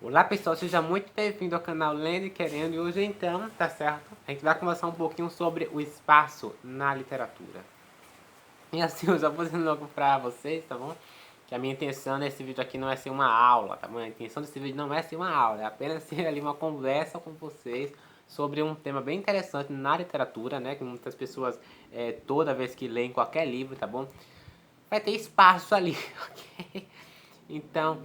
Olá pessoal, seja muito bem-vindo ao canal Lendo e Querendo. E hoje então, tá certo? A gente vai conversar um pouquinho sobre o espaço na literatura. E assim, eu já vou dizendo logo pra vocês, tá bom? Que a minha intenção nesse vídeo aqui não é ser uma aula, tá bom? A intenção desse vídeo não é ser uma aula, é apenas ser ali uma conversa com vocês sobre um tema bem interessante na literatura, né? Que muitas pessoas, toda vez que leem qualquer livro, tá bom? Vai ter espaço ali, ok? Então,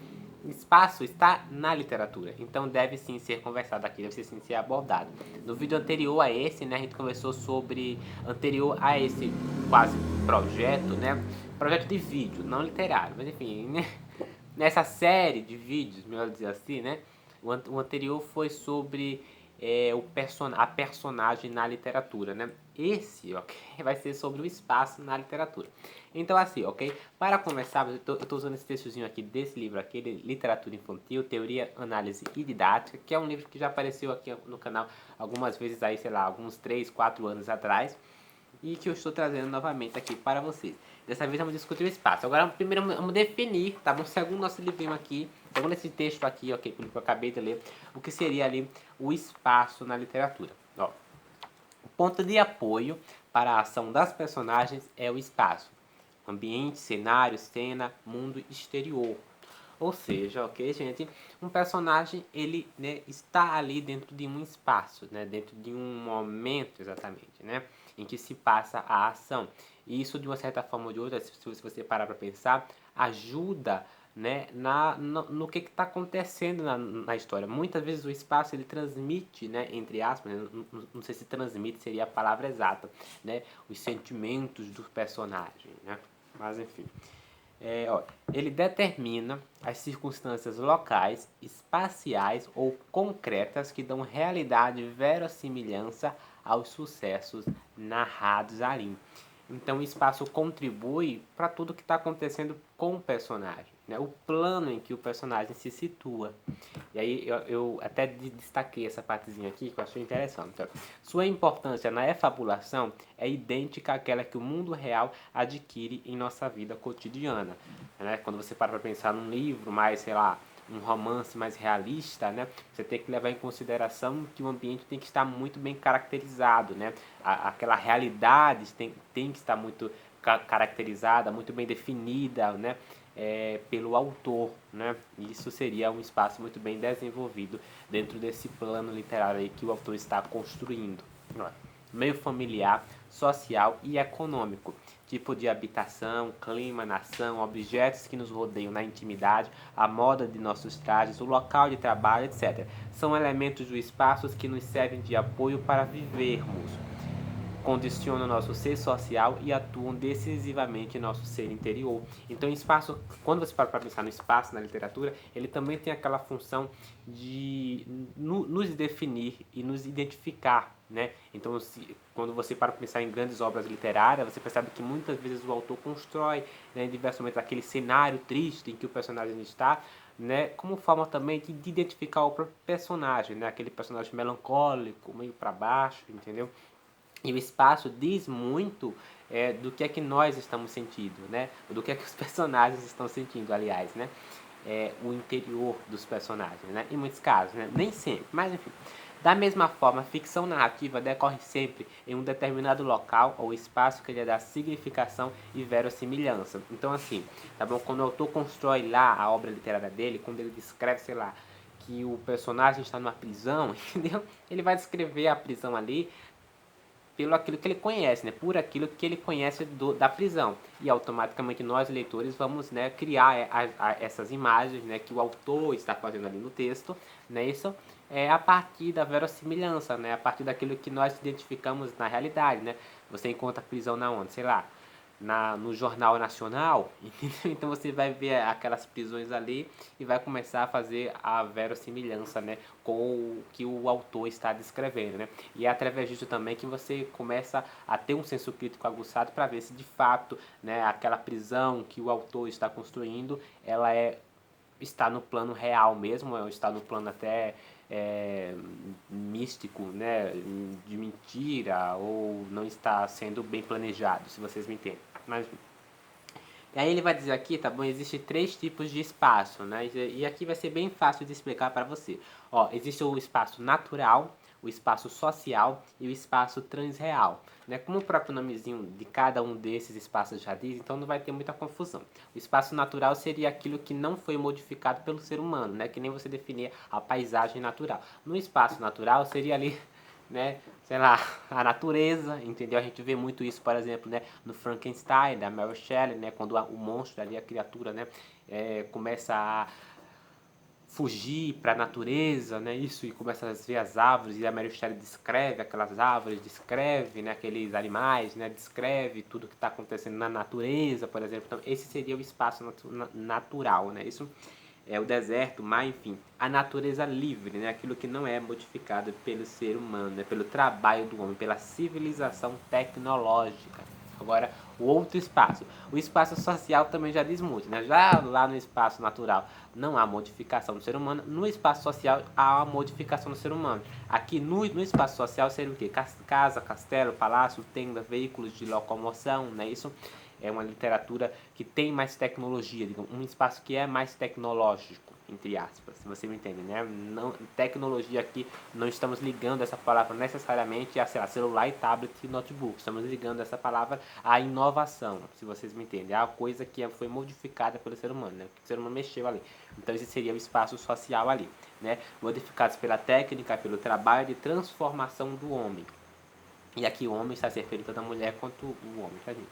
espaço está na literatura, então deve sim ser conversado aqui, deve sim ser abordado. No vídeo anterior a esse, né, a gente conversou sobre, anterior a esse quase projeto, né, projeto de vídeo, não literário, mas enfim, né, nessa série de vídeos, melhor dizer assim, né, o anterior foi sobre a personagem na literatura, né? Esse, ok, vai ser sobre o espaço na literatura. Então, assim, ok? Para começar, eu tô usando esse textozinho aqui desse livro aqui, Literatura Infantil, Teoria, Análise e Didática, que é um livro que já apareceu aqui no canal algumas vezes aí, sei lá, alguns 3, 4 anos atrás, e que eu estou trazendo novamente aqui para vocês. Dessa vez vamos discutir o espaço. Agora, primeiro vamos definir, tá bom? Segundo nosso livrinho aqui, segundo esse texto aqui, ok, que eu acabei de ler, o que seria ali o espaço na literatura. Ó, o ponto de apoio para a ação das personagens é o espaço. Ambiente, cenário, cena, mundo exterior. Ou seja, ok, gente, um personagem ele, né, está ali dentro de um espaço, né, dentro de um momento exatamente, né, em que se passa a ação. E isso de uma certa forma ou de outra, se você parar para pensar, ajuda, né, no que está acontecendo na história. Muitas vezes o espaço ele transmite, né, entre aspas, né, não sei se transmite seria a palavra exata, né, os sentimentos do personagem, né, mas enfim. Ó, ele determina as circunstâncias locais, espaciais ou concretas que dão realidade e verossimilhança aos sucessos narrados ali. Então o espaço contribui para tudo que está acontecendo com o personagem, né? O plano em que o personagem se situa. E aí eu até destaquei essa partezinha aqui que eu achei interessante. Então, sua importância na efabulação é idêntica àquela que o mundo real adquire em nossa vida cotidiana. Né? Quando você para pensar num livro mais, sei lá, um romance mais realista, né? Você tem que levar em consideração que o ambiente tem que estar muito bem caracterizado, né? Aquela realidade tem que estar muito caracterizada, muito bem definida, né? Pelo autor, né? Isso seria um espaço muito bem desenvolvido dentro desse plano literário aí que o autor está construindo. Meio familiar, social e econômico, tipo de habitação, clima, nação, objetos que nos rodeiam na intimidade, a moda de nossos trajes, o local de trabalho, etc. São elementos do espaço que nos servem de apoio para vivermos, condicionam nosso ser social e atuam decisivamente em nosso ser interior. Então, espaço, quando você para pensar no espaço na literatura, ele também tem aquela função de nos definir e nos identificar, né? Então, quando você para pensar em grandes obras literárias, você percebe que muitas vezes o autor constrói, né, em diversos momentos aquele cenário triste em que o personagem está, né, como forma também de identificar o próprio personagem, né, aquele personagem melancólico, meio para baixo, entendeu? E o espaço diz muito do que é que nós estamos sentindo, né? Do que é que os personagens estão sentindo, aliás, né? O interior dos personagens, né? Em muitos casos, né? Nem sempre, mas enfim. Da mesma forma, a ficção narrativa decorre sempre em um determinado local ou espaço que lhe dá significação e verossimilhança. Então, assim, tá bom? Quando o autor constrói lá a obra literária dele, quando ele descreve, sei lá, que o personagem está numa prisão, entendeu? Ele vai descrever a prisão ali pelo aquilo que ele conhece, né? Por aquilo que ele conhece da prisão. E automaticamente nós, leitores, vamos, né, criar essas imagens, né, que o autor está fazendo ali no texto, né? Isso é a partir da verossimilhança, né? A partir daquilo que nós identificamos na realidade, né? Você encontra prisão na onde? Sei lá, no Jornal Nacional, entendeu? Então você vai ver aquelas prisões ali e vai começar a fazer a verossimilhança, né, com o que o autor está descrevendo, né? E é através disso também que você começa a ter um senso crítico aguçado para ver se de fato, né, aquela prisão que o autor está construindo, ela está no plano real mesmo, ou está no plano até místico, né, de mentira, ou não está sendo bem planejado, se vocês me entendem. Mas E aí ele vai dizer aqui, tá bom? Existem 3 tipos de espaço, né? E aqui vai ser bem fácil de explicar para você. Ó, existe o espaço natural, o espaço social e o espaço transreal, né? Como o próprio nomezinho de cada um desses espaços já diz, então não vai ter muita confusão. O espaço natural seria aquilo que não foi modificado pelo ser humano, né? Que nem você definir a paisagem natural. No espaço natural seria ali, né, sei lá, a natureza, entendeu? A gente vê muito isso, por exemplo, né, no Frankenstein, da Mary Shelley, né, quando o monstro ali, a criatura, né, começa a fugir para a natureza, né, isso, e começa a ver as árvores, e a Mary Shelley descreve aquelas árvores, descreve, né, aqueles animais, né, descreve tudo que está acontecendo na natureza, por exemplo. Então, esse seria o espaço natural, né, isso é o deserto, mar, enfim, a natureza livre, né? Aquilo que não é modificado pelo ser humano, né? Pelo trabalho do homem, pela civilização tecnológica. Agora, o outro espaço. O espaço social também já diz muito, né? Já lá no espaço natural não há modificação do ser humano, no espaço social há a modificação do ser humano. Aqui no espaço social seria o quê? Casa, castelo, palácio, tenda, veículos de locomoção, né? Isso é uma literatura que tem mais tecnologia, digamos, um espaço que é mais tecnológico, entre aspas, se você me entende, né? Não, tecnologia aqui, não estamos ligando essa palavra necessariamente a, sei lá, celular e tablet e notebook, estamos ligando essa palavra à inovação, se vocês me entendem, a coisa que foi modificada pelo ser humano, né? Que o ser humano mexeu ali. Então esse seria o espaço social ali, né? Modificados pela técnica, pelo trabalho de transformação do homem. E aqui o homem está se referindo tanto à mulher quanto o homem, tá, gente?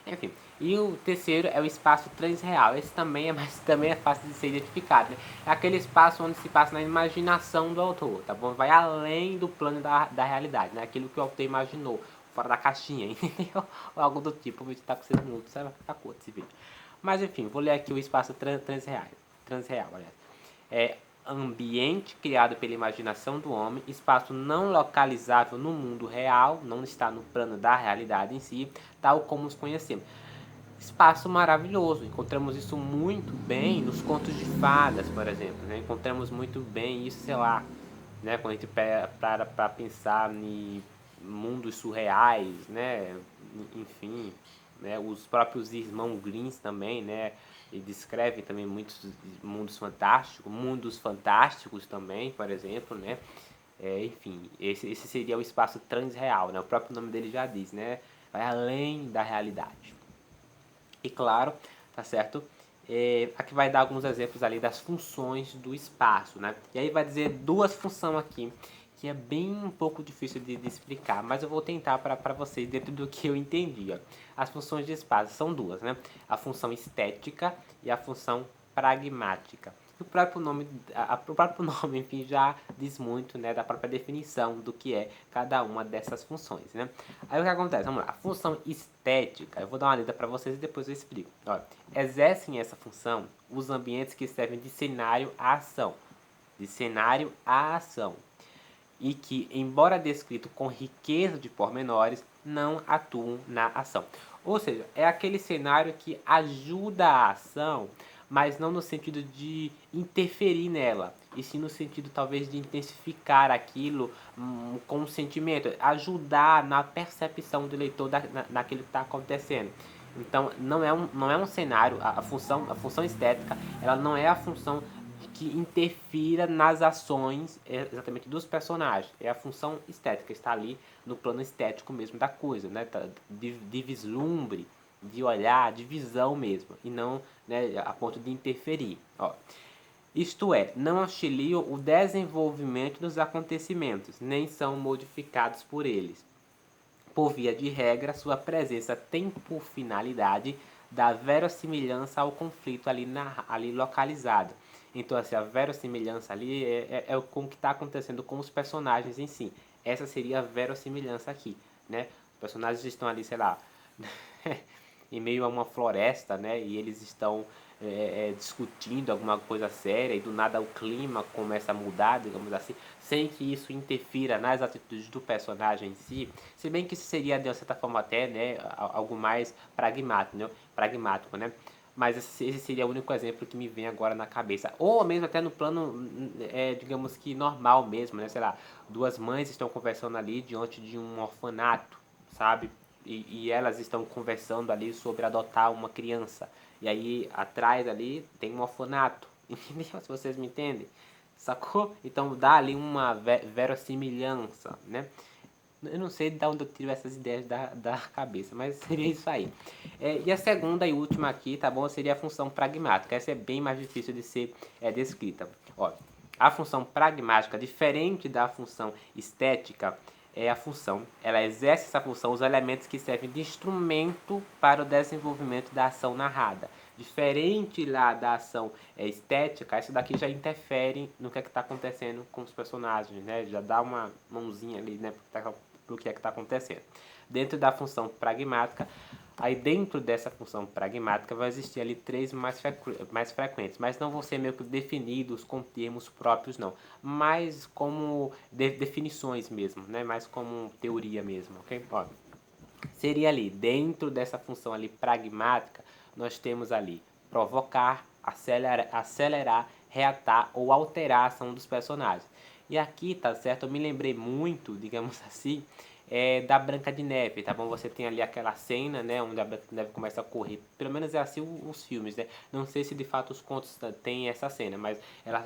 Enfim, e o terceiro é o espaço transreal. Esse também é, mas também é fácil de ser identificado, né? É aquele espaço onde se passa na imaginação do autor, tá bom? Vai além do plano da realidade, né? Aquilo que o autor imaginou, fora da caixinha, entendeu? Ou algo do tipo. O vídeo tá com 6 minutos, vai ficar curto esse vídeo. Mas enfim, vou ler aqui o espaço transreal, aliás. É ambiente criado pela imaginação do homem, espaço não localizável no mundo real, não está no plano da realidade em si, tal como os conhecemos. Espaço maravilhoso, encontramos isso muito bem nos contos de fadas, por exemplo, né? Encontramos muito bem isso, sei lá, né? Quando a gente para pensar em mundos surreais, né? Enfim, né? Os próprios irmãos Greens também, né? E descrevem também muitos mundos fantásticos também, por exemplo, né? Enfim, esse seria o espaço transreal, né? O próprio nome dele já diz, né? Vai além da realidade. E claro, tá certo? Aqui vai dar alguns exemplos ali das funções do espaço, né? E aí vai dizer 2 funções aqui, que é bem um pouco difícil de explicar, mas eu vou tentar para vocês dentro do que eu entendi. Ó. As funções de espaço são 2, né? A função estética e a função pragmática. O próprio nome, o próprio nome, enfim, já diz muito, né, da própria definição do que é cada uma dessas funções, né? Aí o que acontece? Vamos lá. A função estética, eu vou dar uma lida para vocês e depois eu explico. Olha, exercem essa função os ambientes que servem de cenário à ação. De cenário à ação. E que, embora descrito com riqueza de pormenores, não atuam na ação. Ou seja, é aquele cenário que ajuda a ação, mas não no sentido de interferir nela, e sim no sentido talvez de intensificar aquilo com um sentimento, ajudar na percepção do leitor naquilo que está acontecendo. Então não é um cenário, a função estética, ela não é a função que interfira nas ações exatamente dos personagens. É a função estética, está ali no plano estético mesmo da coisa, né? De vislumbre, de olhar, de visão mesmo, e não, né, a ponto de interferir. Ó. Isto é, não auxiliam o desenvolvimento dos acontecimentos, nem são modificados por eles. Por via de regra, sua presença tem por finalidade dar verossimilhança ao conflito ali localizado. Então, assim, a verossimilhança ali é com o que está acontecendo com os personagens em si. Essa seria a verossimilhança aqui, né? Os personagens estão ali, sei lá, em meio a uma floresta, né? E eles estão discutindo alguma coisa séria e do nada o clima começa a mudar, digamos assim, sem que isso interfira nas atitudes do personagem em si, se bem que isso seria de uma certa forma até, né, algo mais pragmático, né? Mas esse seria o único exemplo que me vem agora na cabeça. Ou mesmo até no plano, digamos que normal mesmo, né? Sei lá, 2 mães estão conversando ali diante de um orfanato, sabe? e elas estão conversando ali sobre adotar uma criança. E aí atrás ali tem um orfanato. Entendeu? Se vocês me entendem. Sacou? Então dá ali uma verossimilhança, né? Eu não sei de onde eu tiro essas ideias da cabeça, mas seria isso aí. E a segunda e última aqui, tá bom? Seria a função pragmática. Essa é bem mais difícil de ser descrita. Ó, a função pragmática, diferente da função estética, é a função. Ela exerce essa função, os elementos que servem de instrumento para o desenvolvimento da ação narrada. Diferente lá da ação estética, isso daqui já interfere no que é que está acontecendo com os personagens, né? Já dá uma mãozinha ali, né? Pro que é que está acontecendo. Dentro da função pragmática, aí dentro dessa função pragmática vai existir ali três mais frequentes, mas não vão ser meio que definidos com termos próprios não, mas como definições mesmo, né? Mais como teoria mesmo, ok? Ó, seria ali, dentro dessa função ali pragmática, nós temos ali provocar, acelerar, reatar ou alterar a ação dos personagens. E aqui, tá certo? Eu me lembrei muito, digamos assim, da Branca de Neve, tá bom? Você tem ali aquela cena, né, onde a Branca de Neve começa a correr. Pelo menos é assim os filmes, né? Não sei se de fato os contos têm essa cena, mas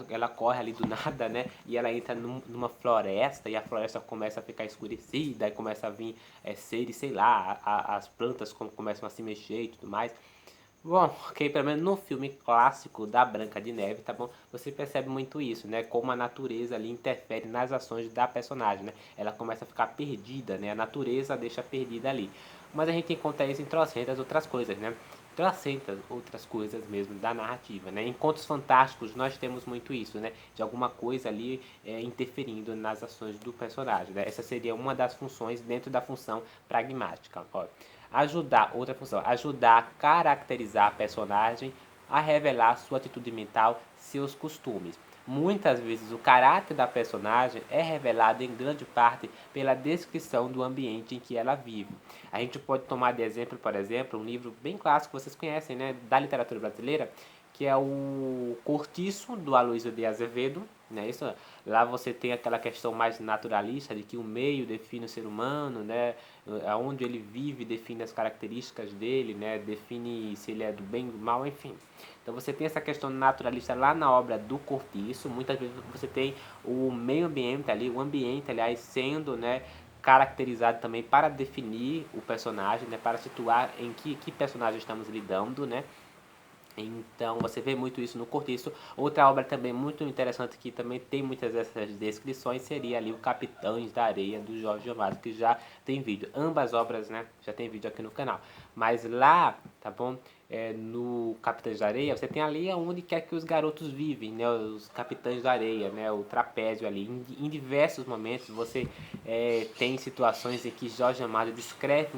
ela corre ali do nada, né? E ela entra numa floresta e a floresta começa a ficar escurecida, e começa a vir seres, sei lá, as plantas começam a se mexer e tudo mais. Bom, ok, pelo menos no filme clássico da Branca de Neve, tá bom? Você percebe muito isso, né? Como a natureza ali interfere nas ações da personagem, né? Ela começa a ficar perdida, né? A natureza deixa perdida ali. Mas a gente encontra isso em trocentas outras coisas, né? Trocentas outras coisas mesmo da narrativa, né? Em Contos Fantásticos nós temos muito isso, né? De alguma coisa ali interferindo nas ações do personagem, né? Essa seria uma das funções dentro da função pragmática, ó. Ajudar, outra função, ajudar a caracterizar a personagem, a revelar sua atitude mental, seus costumes. Muitas vezes o caráter da personagem é revelado em grande parte pela descrição do ambiente em que ela vive. A gente pode tomar de exemplo, por exemplo, um livro bem clássico que vocês conhecem, né, da literatura brasileira, que é o Cortiço, do Aloysio de Azevedo, né? Isso, lá você tem aquela questão mais naturalista de que o meio define o ser humano, né? Aonde ele vive define as características dele, né? Define se ele é do bem ou do mal, enfim. Então você tem essa questão naturalista lá na obra do Cortiço. Muitas vezes você tem o meio ambiente ali, o ambiente, aliás, sendo, né, caracterizado também para definir o personagem, né? Para situar em que personagem estamos lidando, né? Então você vê muito isso no Cortiço. Outra obra também muito interessante que também tem muitas dessas descrições seria ali o Capitães da Areia do Jorge Amado, que já tem vídeo. Ambas obras, né, já tem vídeo aqui no canal. Mas lá, tá bom? No Capitães da Areia, você tem ali onde quer que os garotos vivem, né? Os Capitães da Areia, né? O trapézio ali. Em diversos momentos você tem situações em que Jorge Amado descreve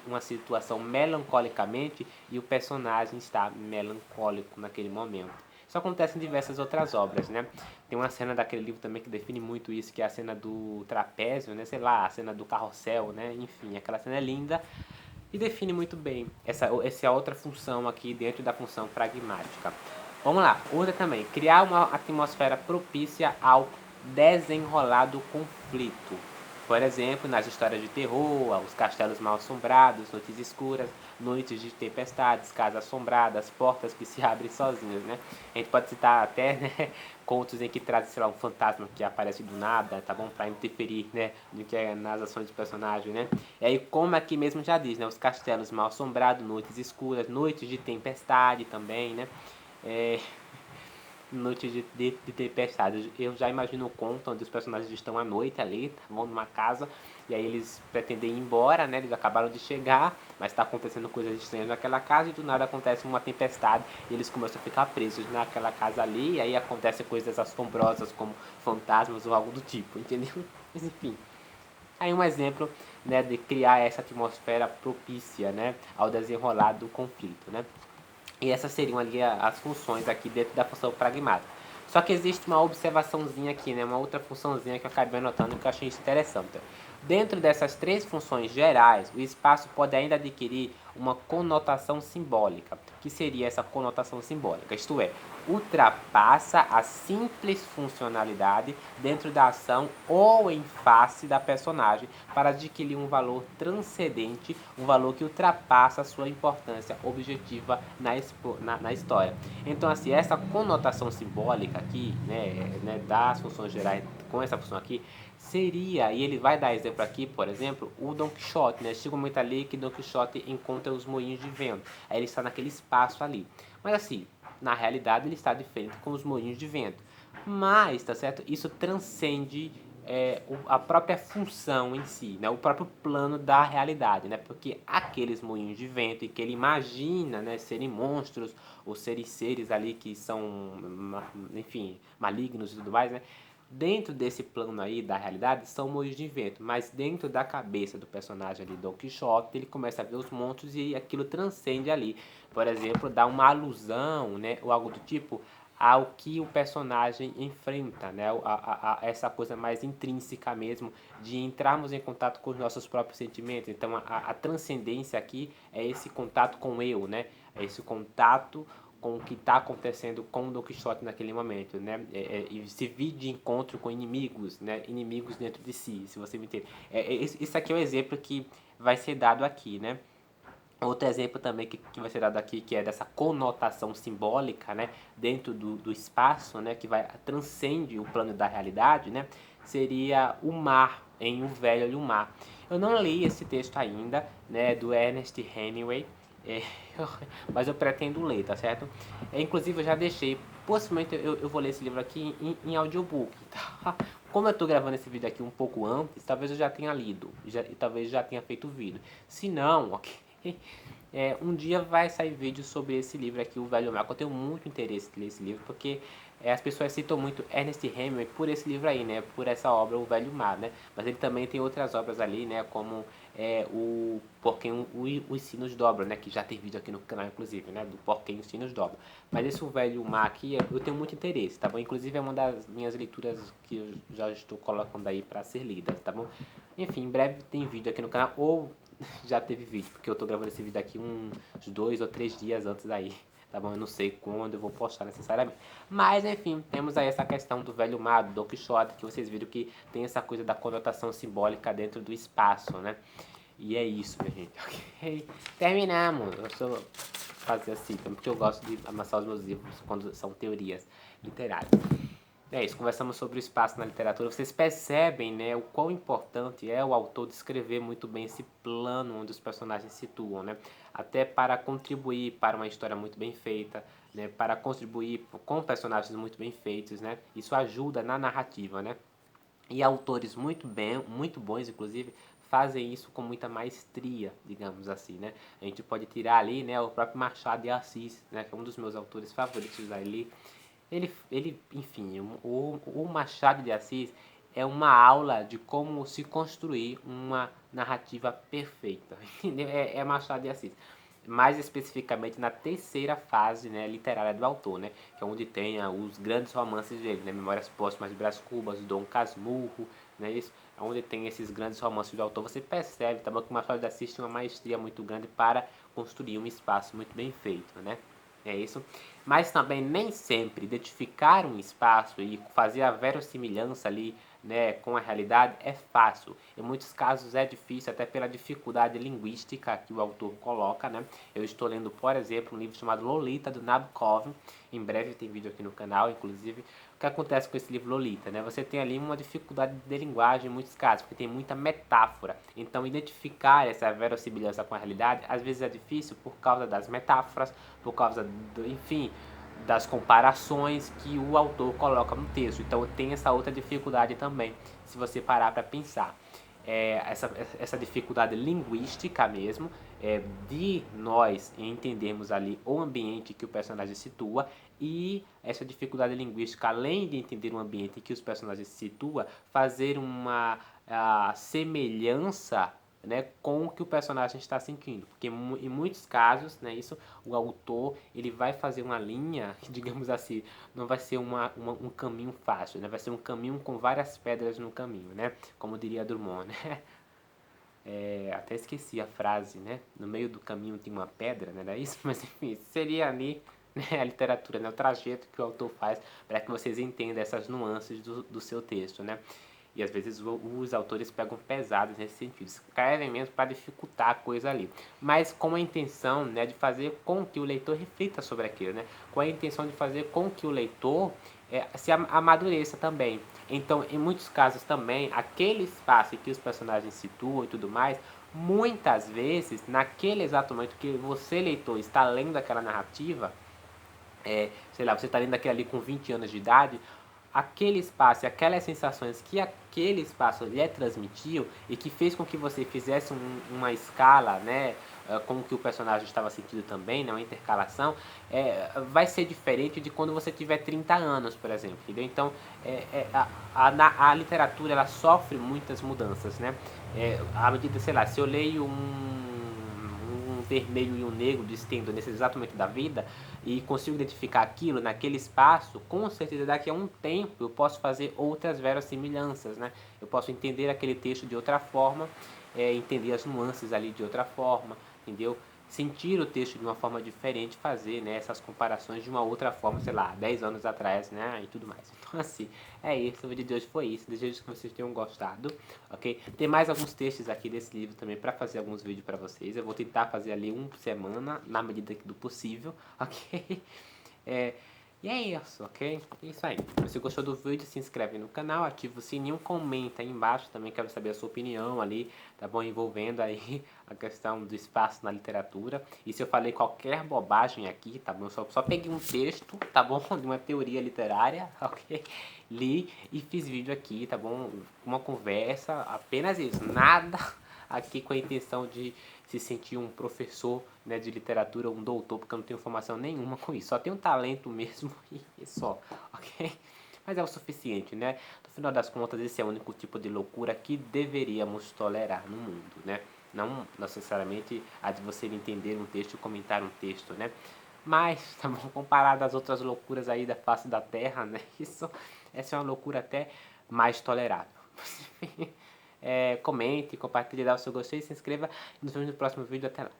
uma situação melancolicamente e o personagem está melancólico naquele momento. Isso acontece em diversas outras obras, né? Tem uma cena daquele livro também que define muito isso, que é a cena do trapézio, né? Sei lá, a cena do carrossel, né? Enfim, aquela cena é linda e define muito bem essa é outra função aqui dentro da função pragmática. Vamos lá, outra também, criar uma atmosfera propícia ao desenrolar do conflito. Por exemplo, nas histórias de terror, os castelos mal assombrados, noites escuras, noites de tempestades, casas assombradas, portas que se abrem sozinhas, né? A gente pode citar até, né, contos em que traz, sei lá, um fantasma que aparece do nada, tá bom? Para interferir, né, no que é nas ações do personagem, né? E aí, como aqui mesmo já diz, né, os castelos mal assombrados, noites escuras, noites de tempestade também, né? Noite de tempestade. Eu já imagino o conto onde os personagens estão à noite ali, vão numa casa, e aí eles pretendem ir embora, né? Eles acabaram de chegar, mas está acontecendo coisas estranhas naquela casa e do nada acontece uma tempestade e eles começam a ficar presos naquela casa ali, e aí acontecem coisas assombrosas como fantasmas ou algo do tipo, entendeu? Mas enfim. Aí um exemplo, né, de criar essa atmosfera propícia, né, ao desenrolar do conflito, né? E essas seriam ali as funções aqui dentro da função pragmática. Só que existe uma observaçãozinha aqui, né? Uma outra funçãozinha que eu acabei anotando que eu achei interessante. Dentro dessas três funções gerais, o espaço pode ainda adquirir uma conotação simbólica. O que seria essa conotação simbólica? Isto é, ultrapassa a simples funcionalidade dentro da ação ou em face da personagem para adquirir um valor transcendente, um valor que ultrapassa a sua importância objetiva na história. Então, assim, essa conotação simbólica aqui, das funções gerais com essa função aqui, seria, e ele vai dar exemplo aqui, por exemplo, o Don Quixote, né? Chega um momento ali que Don Quixote encontra os moinhos de vento, aí ele está naquele espaço ali. Mas assim, na realidade ele está de frente com os moinhos de vento. Mas, tá certo? Isso transcende a própria função em si, né? O próprio plano da realidade, né? Porque aqueles moinhos de vento e que ele imagina, né, serem monstros ou serem seres ali que são, enfim, malignos e tudo mais, né? Dentro desse plano aí da realidade são moinhos de vento, mas dentro da cabeça do personagem ali, Don Quixote, ele começa a ver os monstros e aquilo transcende ali. Por exemplo, dá uma alusão, né, ou algo do tipo, ao que o personagem enfrenta, né, essa coisa mais intrínseca mesmo, de entrarmos em contato com os nossos próprios sentimentos. Então, a transcendência aqui é esse contato com o eu, né, é esse contato com o que está acontecendo com o Don Quixote naquele momento, né? E se vir de encontro com inimigos, né? Inimigos dentro de si, se você me entende. Isso aqui é um exemplo que vai ser dado aqui, né? Outro exemplo também que vai ser dado aqui, que é dessa conotação simbólica, né? Dentro do espaço, né? Que vai transcende o plano da realidade, né? Seria o mar, em O Velho e o Mar. Eu não li esse texto ainda, né? Do Ernest Hemingway, é, mas eu pretendo ler, tá certo? Inclusive eu já deixei, possivelmente eu vou ler esse livro aqui em audiobook, tá? Como eu tô gravando esse vídeo aqui um pouco antes, talvez eu já tenha lido, e talvez já tenha feito o vídeo. Se não, ok. Um dia vai sair vídeo sobre esse livro aqui, O Velho Mar. Eu tenho muito interesse em ler esse livro, porque as pessoas citam muito Ernest Hemingway por esse livro aí, né? Por essa obra, O Velho Mar, né? Mas ele também tem outras obras ali, né? Como o Porquinho, os Sinos Dobram, né? Que já tem vídeo aqui no canal, inclusive, né? Do Porquinho os Sinos Dobram. Mas esse O Velho Mar aqui, eu tenho muito interesse, tá bom? Inclusive é uma das minhas leituras que eu já estou colocando aí para ser lida, tá bom? Enfim, em breve tem vídeo aqui no canal, ou já teve vídeo, porque eu tô gravando esse vídeo aqui uns 2 ou 3 dias antes aí, tá bom? Eu não sei quando eu vou postar necessariamente. Mas, enfim, temos aí essa questão do Velho Mar, do Don Quixote, que vocês viram que tem essa coisa da conotação simbólica dentro do espaço, né? E é isso, minha gente. Ok? Terminamos. Eu sou fazer assim, porque eu gosto de amassar os meus livros quando são teorias literárias. É isso, conversamos sobre o espaço na literatura. Vocês percebem, né, o quão importante é o autor descrever muito bem esse plano onde os personagens se situam, né? Até para contribuir para uma história muito bem feita, né? Para contribuir com personagens muito bem feitos, né? Isso ajuda na narrativa, né? E autores muito bons, inclusive, fazem isso com muita maestria, digamos assim, né? A gente pode tirar ali, né, o próprio Machado de Assis, né, que é um dos meus autores favoritos ali. Enfim, o Machado de Assis é uma aula de como se construir uma narrativa perfeita. É Machado de Assis. Mais especificamente na terceira fase, né, literária do autor, né, que é onde tem os grandes romances dele, né, Memórias Póstumas de Brás Cubas, Dom Casmurro, né, isso, onde tem esses grandes romances do autor, você percebe também que o Machado de Assis tem uma maestria muito grande para construir um espaço muito bem feito, né. É isso. Mas também nem sempre identificar um espaço e fazer a verossimilhança ali, né, com a realidade é fácil. Em muitos casos é difícil, até pela dificuldade linguística que o autor coloca, né? Eu estou lendo, por exemplo, um livro chamado Lolita, do Nabokov. Em breve tem vídeo aqui no canal, inclusive. O que acontece com esse livro Lolita, né? Você tem ali uma dificuldade de linguagem em muitos casos, porque tem muita metáfora. Então, identificar essa verossimilhança com a realidade, às vezes é difícil por causa das metáforas, por causa, enfim, das comparações que o autor coloca no texto. Então, tem essa outra dificuldade também, se você parar para pensar. Essa dificuldade linguística mesmo, de nós entendermos ali o ambiente que o personagem situa, e essa dificuldade linguística, além de entender o ambiente que os personagens situa, fazer uma semelhança, né, com o que o personagem está sentindo, porque em muitos casos, né, isso, o autor ele vai fazer uma linha, digamos assim, não vai ser um caminho fácil, né, vai ser um caminho com várias pedras no caminho, né, como diria Drummond, né. Até esqueci a frase, né? No meio do caminho tem uma pedra, não era isso? Mas enfim, seria ali né, a literatura, né, o trajeto que o autor faz para que vocês entendam essas nuances do seu texto, né? E às vezes os autores pegam pesados nesse sentido, escrevem mesmo para dificultar a coisa ali, mas com a intenção, né, de fazer com que o leitor reflita sobre aquilo, né? Com a intenção de fazer com que o leitor se amadureça também. Então, em muitos casos também, aquele espaço em que os personagens situam e tudo mais, muitas vezes, naquele exato momento que você, leitor, está lendo aquela narrativa, sei lá, você está lendo aquilo ali com 20 anos de idade, aquele espaço, aquelas sensações que aquele espaço lhe transmitiu e que fez com que você fizesse uma escala, né, com o que o personagem estava sentindo também, né, uma intercalação, vai ser diferente de quando você tiver 30 anos, por exemplo, entendeu? Então, a literatura, ela sofre muitas mudanças, né? À medida, sei lá, se eu leio um vermelho e um negro de Stendhal nesse exato momento da vida e consigo identificar aquilo naquele espaço, com certeza daqui a um tempo eu posso fazer outras verossimilhanças, né? Eu posso entender aquele texto de outra forma, entender as nuances ali de outra forma, entendeu? Sentir o texto de uma forma diferente, fazer, né, essas comparações de uma outra forma, sei lá, 10 anos atrás, né, e tudo mais. Então, assim, é isso, o vídeo de hoje foi isso. Desejo que vocês tenham gostado, ok? Tem mais alguns textos aqui desse livro também para fazer alguns vídeos para vocês. Eu vou tentar fazer ali um por semana, na medida do possível, ok? E é isso, ok? É isso aí. Se você gostou do vídeo, se inscreve no canal, ativa o sininho, comenta aí embaixo. Também quero saber a sua opinião ali, tá bom? Envolvendo aí a questão do espaço na literatura. E se eu falei qualquer bobagem aqui, tá bom? Eu só peguei um texto, tá bom? De uma teoria literária, ok? Li e fiz vídeo aqui, tá bom? Uma conversa, apenas isso. Nada aqui com a intenção de se sentir um professor, né, de literatura, um doutor, porque eu não tenho formação nenhuma com isso. Só tenho talento mesmo e só, ok? Mas é o suficiente, né? No final das contas, esse é o único tipo de loucura que deveríamos tolerar no mundo, né? Não necessariamente a de você entender um texto e comentar um texto, né? Mas, tá bom, comparado às outras loucuras aí da face da Terra, né? Essa é uma loucura até mais tolerável. Comente, compartilhe, dá o seu gostei, se inscreva e nos vemos no próximo vídeo. Até lá.